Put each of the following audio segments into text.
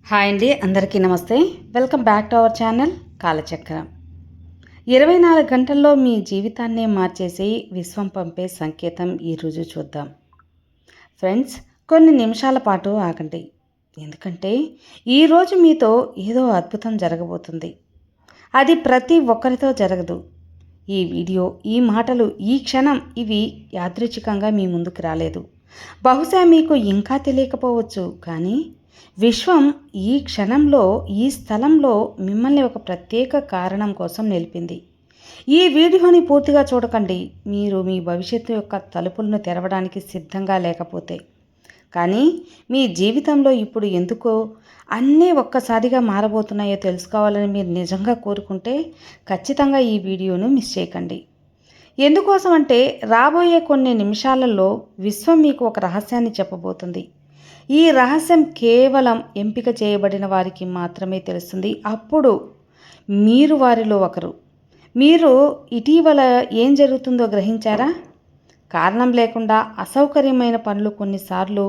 Hi అండి, అందరికీ నమస్తే. Welcome back to our channel Kalachakram. 24 గంటల్లో మీ జీవితాన్నే మార్చేసి విశ్వం పంపే సంకేతం ఈరోజు చూద్దాం. ఫ్రెండ్స్, కొన్ని నిమిషాల పాటు ఆగండి. ఎందుకంటే ఈరోజు మీతో ఏదో అద్భుతం జరగబోతుంది. అది ప్రతి ఒక్కరితో జరగదు. ఈ వీడియో, ఈ మాటలు, ఈ క్షణం ఇవి యాదృచ్ఛికంగా మీ ముందుకు రాలేదు. బహుశా మీకు ఇంకా తెలియకపోవచ్చు, కానీ విశ్వం ఈ క్షణంలో, ఈ స్థలంలో మిమ్మల్ని ఒక ప్రత్యేక కారణం కోసం నిలిపింది. ఈ వీడియోని పూర్తిగా చూడకండి. మీరు మీ భవిష్యత్తు యొక్క తలుపులను తెరవడానికి సిద్ధంగా లేకపోతే, కానీ మీ జీవితంలో ఇప్పుడు ఎందుకో అన్నీ ఒక్కసారిగా మారబోతున్నాయో తెలుసుకోవాలని మీరు నిజంగా కోరుకుంటే ఖచ్చితంగా ఈ వీడియోను మిస్ చేయకండి. ఎందుకోసం అంటే రాబోయే కొన్ని నిమిషాలలో విశ్వం మీకు ఒక రహస్యాన్ని చెప్పబోతుంది. ఈ రహస్యం కేవలం ఎంపిక చేయబడిన వారికి మాత్రమే తెలుస్తుంది. అప్పుడు మీరు వారిలో ఒకరు. మీరు ఇటీవల ఏం జరుగుతుందో గ్రహించారా? కారణం లేకుండా అసౌకర్యమైన పనులు కొన్నిసార్లు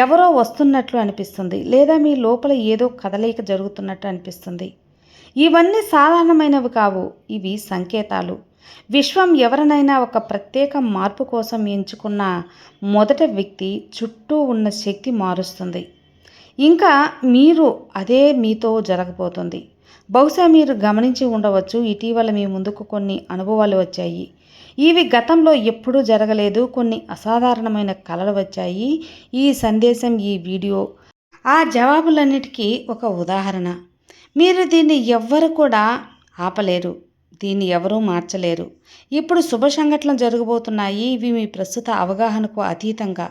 ఎవరో వస్తున్నట్లు అనిపిస్తుంది, లేదా మీ లోపల ఏదో కదలిక జరుగుతున్నట్టు అనిపిస్తుంది. ఇవన్నీ సాధారణమైనవి కావు, ఇవి సంకేతాలు. విశ్వం ఎవరినైనా ఒక ప్రత్యేక మార్పు కోసం ఎంచుకున్న మొదటి వ్యక్తి చుట్టూ ఉన్న శక్తి మారుస్తుంది. ఇంకా అదే మీతో జరగబోతుంది. బహుశా మీరు గమనించి ఉండవచ్చు, ఇటీవల మీ ముందుకు కొన్ని అనుభవాలు వచ్చాయి. ఇవి గతంలో ఎప్పుడూ జరగలేదు. కొన్ని అసాధారణమైన కలలు వచ్చాయి. ఈ సందేశం, ఈ వీడియో ఆ జవాబులన్నిటికీ ఒక ఉదాహరణ. మీరు దీన్ని ఎవ్వరు కూడా ఆపలేరు, దీన్ని ఎవరూ మార్చలేరు. ఇప్పుడు శుభ సంఘటనలు జరగబోతున్నాయి. ఇవి మీ ప్రస్తుత అవగాహనకు అతీతంగా.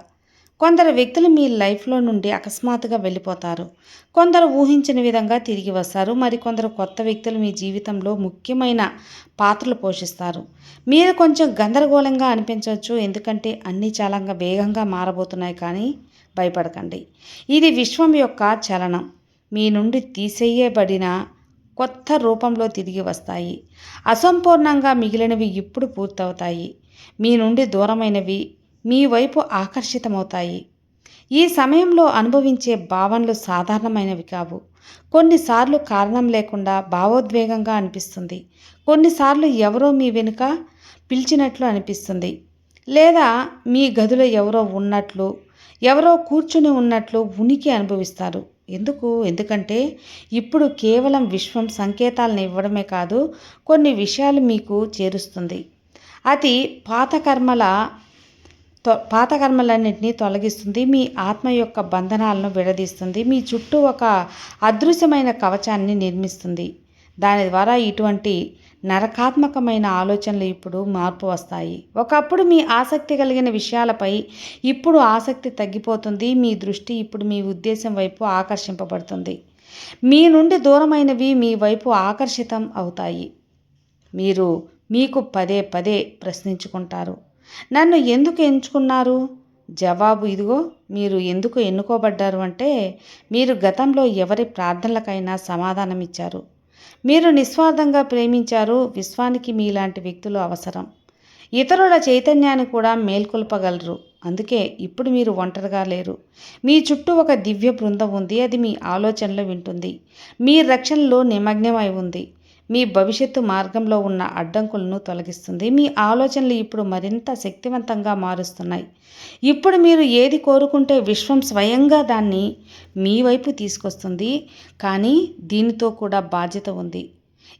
కొందరు వ్యక్తులు మీ లైఫ్లో నుండి అకస్మాత్తుగా వెళ్ళిపోతారు. కొందరు ఊహించిన విధంగా తిరిగి వస్తారు. మరికొందరు కొత్త వ్యక్తులు మీ జీవితంలో ముఖ్యమైన పాత్రలు పోషిస్తారు. మీరు కొంచెం గందరగోళంగా అనిపించవచ్చు, ఎందుకంటే అన్నీ చాలా వేగంగా మారబోతున్నాయి. కానీ భయపడకండి, ఇది విశ్వం యొక్క చలనం. మీ నుండి తీసేయబడిన కొత్త రూపంలో తిరిగి వస్తాయి. అసంపూర్ణంగా మిగిలినవి ఇప్పుడు పూర్తవుతాయి. మీ నుండి దూరమైనవి మీ వైపు ఆకర్షితమవుతాయి. ఈ సమయంలో అనుభవించే భావనలు సాధారణమైనవి కావు. కొన్నిసార్లు కారణం లేకుండా భావోద్వేగంగా అనిపిస్తుంది. కొన్నిసార్లు ఎవరో మీ వెనుక పిలిచినట్లు అనిపిస్తుంది, లేదా మీ గదిలో ఎవరో ఉన్నట్లు, ఎవరో కూర్చుని ఉన్నట్లు ఉనికి అనుభవిస్తారు. ఎందుకంటే ఇప్పుడు కేవలం విశ్వం సంకేతాలను ఇవ్వడమే కాదు, కొన్ని విషయాలు మీకు చేరుస్తుంది. అది పాత కర్మలన్నింటినీ తొలగిస్తుంది. మీ ఆత్మ యొక్క బంధనాలను విడదీస్తుంది. మీ చుట్టూ ఒక అదృశ్యమైన కవచాన్ని నిర్మిస్తుంది. దాని ద్వారా ఇటువంటి నరకాత్మకమైన ఆలోచనలు ఇప్పుడు మార్పు వస్తాయి. ఒకప్పుడు మీ ఆసక్తి కలిగిన విషయాలపై ఇప్పుడు ఆసక్తి తగ్గిపోతుంది. మీ దృష్టి ఇప్పుడు మీ ఉద్దేశం వైపు ఆకర్షింపబడుతుంది. మీ నుండి దూరమైనవి మీ వైపు ఆకర్షితం అవుతాయి. మీకు పదే పదే ప్రశ్నించుకుంటారు, నన్ను ఎందుకు ఎంచుకున్నారు? జవాబు ఇదిగో. మీరు ఎందుకు ఎన్నుకోబడ్డారు అంటే, మీరు గతంలో ఎవరి ప్రార్థనలకైనా సమాధానం ఇచ్చారు. మీరు నిస్వార్థంగా ప్రేమించారు. విశ్వానికి మీలాంటి వ్యక్తులు అవసరం. ఇతరుల చైతన్యాన్ని కూడా మేల్కొల్పగలరు. అందుకే ఇప్పుడు మీరు ఒంటరిగా లేరు. మీ చుట్టూ ఒక దివ్య బృందం ఉంది. అది మీ ఆలోచనలు వింటుంది, మీ రక్షణలో నిమగ్నమై ఉంది, మీ భవిష్యత్తు మార్గంలో ఉన్న అడ్డంకులను తొలగిస్తుంది. మీ ఆలోచనలు ఇప్పుడు మరింత శక్తివంతంగా మారుస్తున్నాయి. ఇప్పుడు మీరు ఏది కోరుకుంటే విశ్వం స్వయంగా దాన్ని మీ వైపు తీసుకొస్తుంది. కానీ దీనితో కూడా బాధ్యత ఉంది.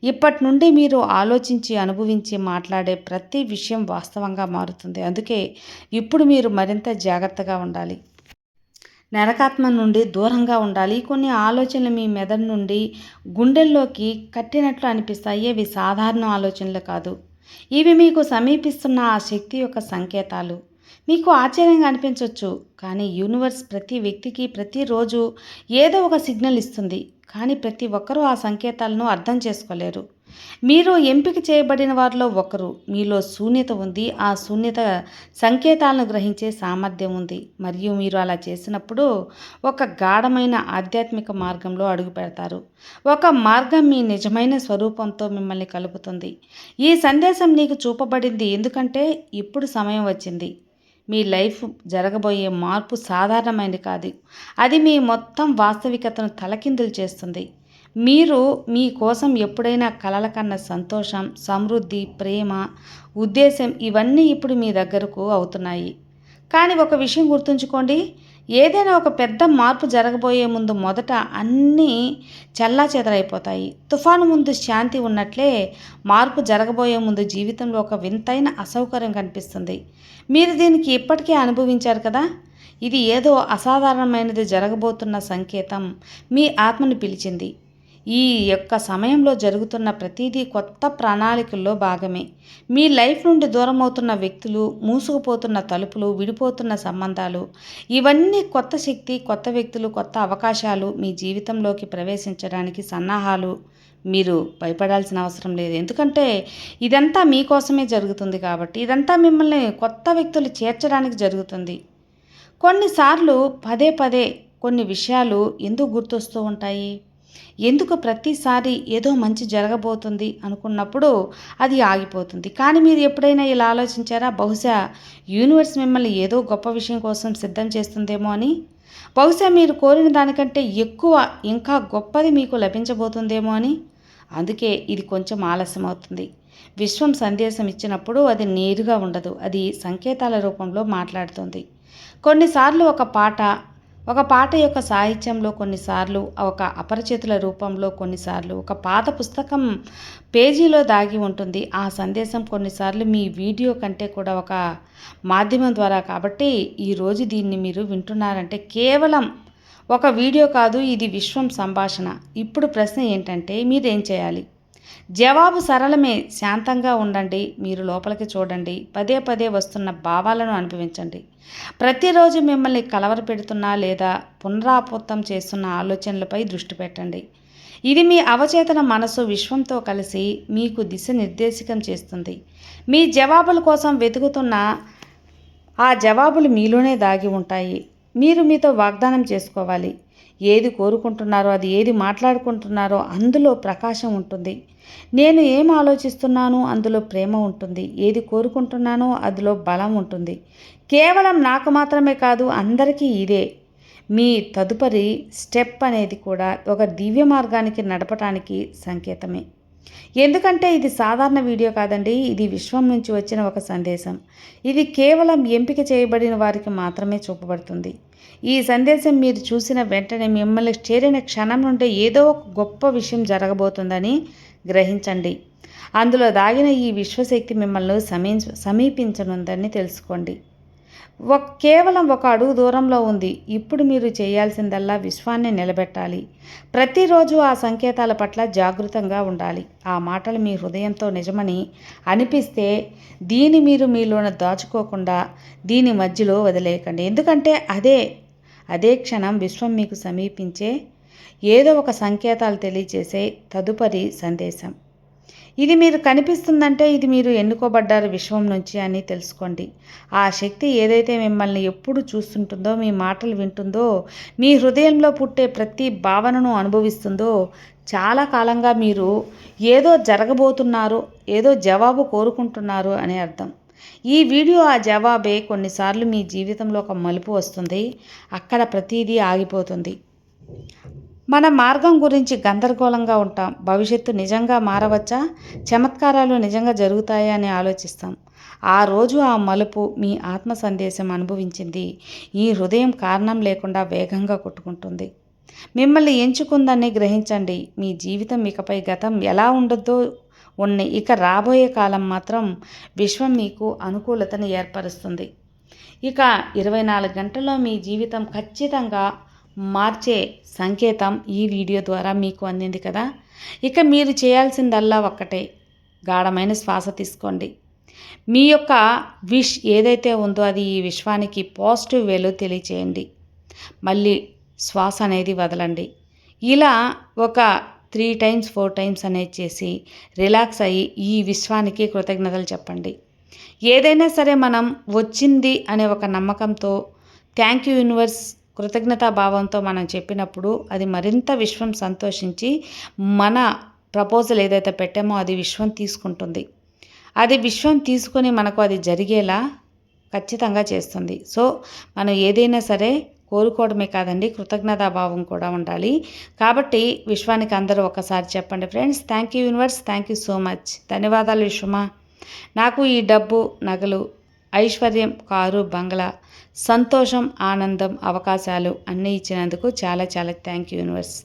ఇప్పటి నుండి మీరు ఆలోచించి, అనుభవించి, మాట్లాడే ప్రతి విషయం వాస్తవంగా మారుతుంది. అందుకే ఇప్పుడు మీరు మరింత జాగ్రత్తగా ఉండాలి. నరకాత్మ నుండి దూరంగా ఉండాలి. కొన్ని ఆలోచనలు మీ మెదడు నుండి గుండెల్లోకి కట్టినట్లు అనిపిస్తాయి. అవి సాధారణ ఆలోచనలు కాదు. ఇవి మీకు సమీపిస్తున్న ఆ శక్తి యొక్క సంకేతాలు. మీకు ఆశ్చర్యంగా అనిపించవచ్చు, కానీ యూనివర్స్ ప్రతి వ్యక్తికి ప్రతిరోజు ఏదో ఒక సిగ్నల్ ఇస్తుంది. కానీ ప్రతి ఒక్కరూ ఆ సంకేతాలను అర్థం చేసుకోలేరు. మీరు ఎంపిక చేయబడిన వారిలో ఒకరు. మీలో శూన్యత ఉంది. ఆ శూన్యత సంకేతాలను గ్రహించే సామర్థ్యం ఉంది. మరియు మీరు అలా చేసినప్పుడు ఒక గాఢమైన ఆధ్యాత్మిక మార్గంలో అడుగు పెడతారు. ఒక మార్గం మీ నిజమైన స్వరూపంతో మిమ్మల్ని కలుపుతుంది. ఈ సందేశం నీకు చూపబడింది ఎందుకంటే ఇప్పుడు సమయం వచ్చింది. మీ లైఫ్ జరగబోయే మార్పు సాధారణమైనది కాదు. అది మీ మొత్తం వాస్తవికతను తలకిందులు చేస్తుంది. మీరు మీ కోసం ఎప్పుడైనా కలల కన్న సంతోషం, సమృద్ధి, ప్రేమ, ఉద్దేశం ఇవన్నీ ఇప్పుడు మీ దగ్గరకు అవుతున్నాయి. కానీ ఒక విషయం గుర్తుంచుకోండి, ఏదైనా ఒక పెద్ద మార్పు జరగబోయే ముందు మొదట అన్నీ చెల్లాచెదరైపోతాయి. తుఫాను ముందు శాంతి ఉన్నట్లే మార్పు జరగబోయే ముందు జీవితంలో ఒక వింతైన అసౌకర్యం కనిపిస్తుంది. మీరు దీనికి ఇప్పటికే అనుభవించారు కదా. ఇది ఏదో అసాధారణమైనది జరగబోతున్న సంకేతం మీ ఆత్మను పిలిచింది. ఈ యొక్క సమయంలో జరుగుతున్న ప్రతిదీ కొత్త ప్రణాళికల్లో భాగమే. మీ లైఫ్ నుండి దూరమవుతున్న వ్యక్తులు, మూసుకుపోతున్న తలుపులు, విడిపోతున్న సంబంధాలు, ఇవన్నీ కొత్త శక్తి, కొత్త వ్యక్తులు, కొత్త అవకాశాలు మీ జీవితంలోకి ప్రవేశించడానికి సన్నాహాలు. మీరు భయపడాల్సిన అవసరం లేదు. ఎందుకంటే ఇదంతా మీకోసమే జరుగుతుంది కాబట్టి. ఇదంతా మిమ్మల్ని కొత్త వ్యక్తులు చేర్చడానికి జరుగుతుంది. కొన్నిసార్లు పదే పదే కొన్ని విషయాలు ఎందుకు గుర్తొస్తూ ఉంటాయి? ఎందుకు ప్రతిసారి ఏదో మంచి జరగబోతుంది అనుకున్నప్పుడు అది ఆగిపోతుంది. కానీ మీరు ఎప్పుడైనా ఇలా ఆలోచించారా? బహుశా యూనివర్స్ మిమ్మల్ని ఏదో గొప్ప విషయం కోసం సిద్ధం చేస్తుందేమో అని. బహుశా మీరు కోరిన దానికంటే ఎక్కువ, ఇంకా గొప్పది మీకు లభించబోతుందేమో అని. అందుకే ఇది కొంచెం ఆలస్యం అవుతుంది. విశ్వం సందేశం ఇచ్చినప్పుడు అది నేరుగా ఉండదు. అది సంకేతాల రూపంలో మాట్లాడుతుంది. కొన్నిసార్లు ఒక పాట యొక్క సాహిత్యంలో, కొన్నిసార్లు ఒక అపరిచితుల రూపంలో, కొన్నిసార్లు ఒక పాత పుస్తకం పేజీలో దాగి ఉంటుంది. ఆ సందేశం కొన్నిసార్లు మీ వీడియో కంటే కూడా ఒక మాధ్యమం ద్వారా. కాబట్టి ఈరోజు దీన్ని మీరు వింటున్నారంటే కేవలం ఒక వీడియో కాదు, ఇది విశ్వం సంభాషణ. ఇప్పుడు ప్రశ్న ఏంటంటే మీరేం చేయాలి? జవాబు సరళమే. శాంతంగా ఉండండి. మీరు లోపలికి చూడండి. పదే పదే వస్తున్న భావాలను అనుభవించండి. ప్రతిరోజు మిమ్మల్ని కలవరపెడుతున్న లేదా పునరావృతం చేస్తున్న ఆలోచనలపై దృష్టి పెట్టండి. ఇది మీ అవచేతన మనసు విశ్వంతో కలిసి మీకు దిశనిర్దేశకం చేస్తుంది. మీ జవాబుల కోసం వెతుకుతున్న ఆ జవాబులు మీలోనే దాగి ఉంటాయి. మీరు మీతో వాగ్దానం చేసుకోవాలి. ఏది కోరుకుంటున్నారో, అది ఏది మాట్లాడుకుంటున్నారో అందులో ప్రకాశం ఉంటుంది. నేను ఏం ఆలోచిస్తున్నాను అందులో ప్రేమ ఉంటుంది. ఏది కోరుకుంటున్నానో అందులో బలం ఉంటుంది. కేవలం నాకు మాత్రమే కాదు, అందరికీ ఇదే. మీ తదుపరి స్టెప్ అనేది కూడా ఒక దివ్య మార్గానికి నడపటానికి సంకేతమే. ఎందుకంటే ఇది సాధారణ వీడియో కాదండి. ఇది విశ్వం నుంచి వచ్చిన ఒక సందేశం. ఇది కేవలం ఎంపిక చేయబడిన వారికి మాత్రమే చూపబడుతుంది. ఈ సందేశం మీరు చూసిన వెంటనే మిమ్మల్ని చేరిన క్షణం నుండి ఏదో ఒక గొప్ప విషయం జరగబోతుందని గ్రహించండి. అందులో దాగిన ఈ విశ్వశక్తి మిమ్మల్ని సమీపించనుందని తెలుసుకోండి. కేవలం ఒక అడుగు దూరంలో ఉంది. ఇప్పుడు మీరు చేయాల్సిందల్లా విశ్వాన్ని నిలబెట్టాలి. ప్రతిరోజు ఆ సంకేతాల పట్ల జాగృతంగా ఉండాలి. ఆ మాటలు మీ హృదయంతో నిజమని అనిపిస్తే దీన్ని మీరు మీలోన దాచుకోకుండా దీని మధ్యలో వదిలేయకండి. ఎందుకంటే అదే క్షణం విశ్వం మీకు సమీపించే ఏదో ఒక సంకేతాలు తెలియజేసే తదుపరి సందేశం. ఇది మీరు కనిపిస్తుందంటే ఇది మీరు ఎన్నుకోబడ్డారు విశ్వం నుంచి అని తెలుసుకోండి. ఆ శక్తి ఏదైతే మిమ్మల్ని ఎప్పుడు చూస్తుంటుందో, మీ మాటలు వింటుందో, మీ హృదయంలో పుట్టే ప్రతి భావనను అనుభవిస్తుందో, చాలా కాలంగా మీరు ఏదో జరగబోతున్నారు, ఏదో జవాబు కోరుకుంటున్నారు అని అర్థం. ఈ వీడియో ఆ జవాబే. కొన్నిసార్లు మీ జీవితంలో ఒక మలుపు వస్తుంది. అక్కడ ప్రతిదీ ఆగిపోతుంది. మన మార్గం గురించి గందరగోళంగా ఉంటాం. భవిష్యత్తు నిజంగా మారవచ్చా, చమత్కారాలు నిజంగా జరుగుతాయా అని ఆలోచిస్తాం. ఆ రోజు ఆ మలుపు మీ ఆత్మ సందేశం అనుభవించింది. ఈ హృదయం కారణం లేకుండా వేగంగా కొట్టుకుంటుంది. మిమ్మల్ని ఎంచుకుందని గ్రహించండి. మీ జీవితం ఇకపై గతం ఎలా ఉండొద్దో ఇక రాబోయే కాలం మాత్రం విశ్వం మీకు అనుకూలతను ఏర్పరుస్తుంది. ఇక 24 గంటల్లో మీ జీవితం ఖచ్చితంగా మార్చే సంకేతం ఈ వీడియో ద్వారా మీకు అందింది కదా. ఇక మీరు చేయాల్సిందల్లా ఒక్కటే, గాఢమైన శ్వాస తీసుకోండి. మీ యొక్క విష్ ఏదైతే ఉందో అది ఈ విశ్వానికి పాజిటివ్ వేలో తెలియచేయండి. మళ్ళీ శ్వాస అనేది వదలండి. ఇలా ఒక 3 టైమ్స్ 4 టైమ్స్ అనేది చేసి రిలాక్స్ అయ్యి ఈ విశ్వానికి కృతజ్ఞతలు చెప్పండి. ఏదైనా సరే మనం వచ్చింది అనే ఒక నమ్మకంతో, థ్యాంక్ యూ యూనివర్స్, కృతజ్ఞతాభావంతో మనం చెప్పినప్పుడు అది మరింత విశ్వం సంతోషించి మన ప్రపోజల్ ఏదైతే పెట్టామో అది విశ్వం తీసుకుంటుంది. అది విశ్వం తీసుకొని మనకు అది జరిగేలా ఖచ్చితంగా చేస్తుంది. సో మనం ఏదైనా సరే కోరుకోవడమే కాదండి, కృతజ్ఞతాభావం కూడా ఉండాలి. కాబట్టి విశ్వానికి అందరూ ఒకసారి చెప్పండి friends. Thank you universe, thank you so much. ధన్యవాదాలు విశ్వమా. నాకు ఈ డబ్బు, నగలు, ఐశ్వర్యం, కారు, బంగ్లా, సంతోషం, ఆనందం, అవకాశాలు అన్నీ ఇచ్చినందుకు చాలా చాలా థ్యాంక్ యూ యూనివర్స్.